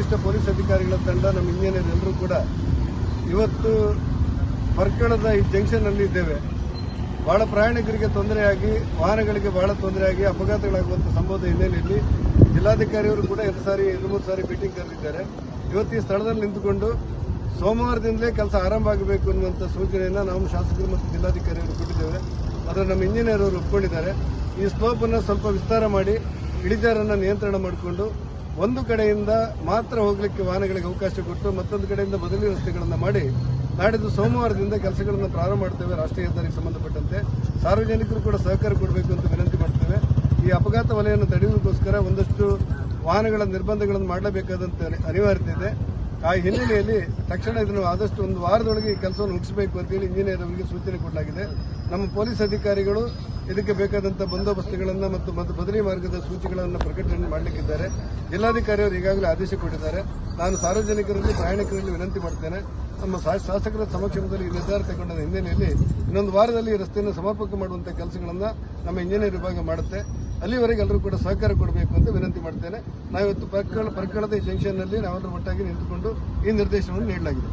ವರಿಷ್ಠ ಪೊಲೀಸ್ ಅಧಿಕಾರಿಗಳ ತಂಡ, ನಮ್ಮ ಇಂಜಿನಿಯರ್ ಎಲ್ಲರೂ ಕೂಡ ಇವತ್ತು ಪರ್ಕಳದ ಈ ಜಂಕ್ಷನ್ನಲ್ಲಿ ಇದ್ದೇವೆ. ಬಹಳ ಪ್ರಯಾಣಿಕರಿಗೆ ತೊಂದರೆಯಾಗಿ, ವಾಹನಗಳಿಗೆ ಬಹಳ ತೊಂದರೆಯಾಗಿ ಅಪಘಾತಗಳಾಗುವಂಥ ಸಂಭವದ ಹಿನ್ನೆಲೆಯಲ್ಲಿ ಜಿಲ್ಲಾಧಿಕಾರಿಯವರು ಕೂಡ 2-3 ಸಾರಿ ಮೀಟಿಂಗ್ ಕರೆದಿದ್ದಾರೆ. ಇವತ್ತು ಈ ಸ್ಥಳದಲ್ಲಿ ನಿಂತುಕೊಂಡು ಸೋಮವಾರದಿಂದಲೇ ಕೆಲಸ ಆರಂಭ ಆಗಬೇಕು ಅನ್ನುವಂಥ ಸೂಚನೆಯನ್ನು ನಾವು ಶಾಸಕರು ಮತ್ತು ಜಿಲ್ಲಾಧಿಕಾರಿಯವರು ಕೊಟ್ಟಿದ್ದೇವೆ. ಆದರೆ ನಮ್ಮ ಇಂಜಿನಿಯರ್ ಅವರು ಒಪ್ಪಿಕೊಂಡಿದ್ದಾರೆ. ಈ ಸ್ಲೋಪ್ ಅನ್ನು ಸ್ವಲ್ಪ ವಿಸ್ತಾರ ಮಾಡಿ ಇಳಿಜಾರನ್ನು ನಿಯಂತ್ರಣ ಮಾಡಿಕೊಂಡು ಒಂದು ಕಡೆಯಿಂದ ಮಾತ್ರ ಹೋಗಲಿಕ್ಕೆ ವಾಹನಗಳಿಗೆ ಅವಕಾಶ ಕೊಟ್ಟು ಮತ್ತೊಂದು ಕಡೆಯಿಂದ ಬದಲಿ ರಸ್ತೆಗಳನ್ನು ಮಾಡಿ ನಾಡಿದ್ದು ಸೋಮವಾರದಿಂದ ಕೆಲಸಗಳನ್ನು ಪ್ರಾರಂಭ ಮಾಡ್ತೇವೆ. ರಾಷ್ಟ್ರೀಯ ಹೆದ್ದಾರಿಗೆ ಸಂಬಂಧಪಟ್ಟಂತೆ ಸಾರ್ವಜನಿಕರು ಕೂಡ ಸಹಕಾರ ಕೊಡಬೇಕು ಅಂತ ವಿನಂತಿ ಮಾಡ್ತೇವೆ. ಈ ಅಪಘಾತ ವಲಯವನ್ನು ತಡೆಯುವುದಕ್ಕೋಸ್ಕರ ಒಂದಷ್ಟು ವಾಹನಗಳ ನಿರ್ಬಂಧಗಳನ್ನು ಮಾಡಲೇಬೇಕಾದಂತ ಅನಿವಾರ್ಯತೆ ಇದೆ. ಆ ಹಿನ್ನೆಲೆಯಲ್ಲಿ ತಕ್ಷಣ ಇದನ್ನು ಆದಷ್ಟು ಒಂದು ವಾರದೊಳಗೆ ಈ ಕೆಲಸವನ್ನು ಮುಗಿಸಬೇಕು ಅಂತೇಳಿ ಇಂಜಿನಿಯರ್ ಅವರಿಗೆ ಸೂಚನೆ ಕೊಡಲಾಗಿದೆ. ನಮ್ಮ ಪೊಲೀಸ್ ಅಧಿಕಾರಿಗಳು ಇದಕ್ಕೆ ಬೇಕಾದಂಥ ಬಂದೋಬಸ್ತುಗಳನ್ನು ಮತ್ತು ಬದಲಿ ಮಾರ್ಗದ ಸೂಚಿಗಳನ್ನು ಪ್ರಕಟಣೆ ಮಾಡಲಿಕ್ಕಿದ್ದಾರೆ. ಜಿಲ್ಲಾಧಿಕಾರಿಯವರು ಈಗಾಗಲೇ ಆದೇಶ ಕೊಟ್ಟಿದ್ದಾರೆ. ನಾನು ಸಾರ್ವಜನಿಕರಲ್ಲಿ, ಪ್ರಯಾಣಿಕರಲ್ಲಿ ವಿನಂತಿ ಮಾಡ್ತೇನೆ, ನಮ್ಮ ಶಾಸಕರ ಸಮಕ್ಷಮದಲ್ಲಿ ಈ ನಿರ್ಧಾರ ತಗೊಂಡ ಹಿನ್ನೆಲೆಯಲ್ಲಿ ಇನ್ನೊಂದು ವಾರದಲ್ಲಿ ಈ ರಸ್ತೆಯನ್ನು ಸಮರ್ಪಕ ಮಾಡುವಂಥ ಕೆಲಸಗಳನ್ನು ನಮ್ಮ ಇಂಜಿನಿಯರ್ ವಿಭಾಗ ಮಾಡುತ್ತೆ. ಅಲ್ಲಿವರೆಗೆ ಎಲ್ಲರೂ ಕೂಡ ಸಹಕಾರ ಕೊಡಬೇಕು ಅಂತ ವಿನಂತಿ ಮಾಡ್ತೇನೆ. ನಾವಿವತ್ತು ಪರ್ಕಳದ ಈ ಜಂಕ್ಷನ್ನಲ್ಲಿ ನಾವೆಲ್ಲರೂ ಒಟ್ಟಾಗಿ ನಿಂತುಕೊಂಡು ಈ ನಿರ್ದೇಶನವನ್ನು ನೀಡಲಾಗಿದೆ.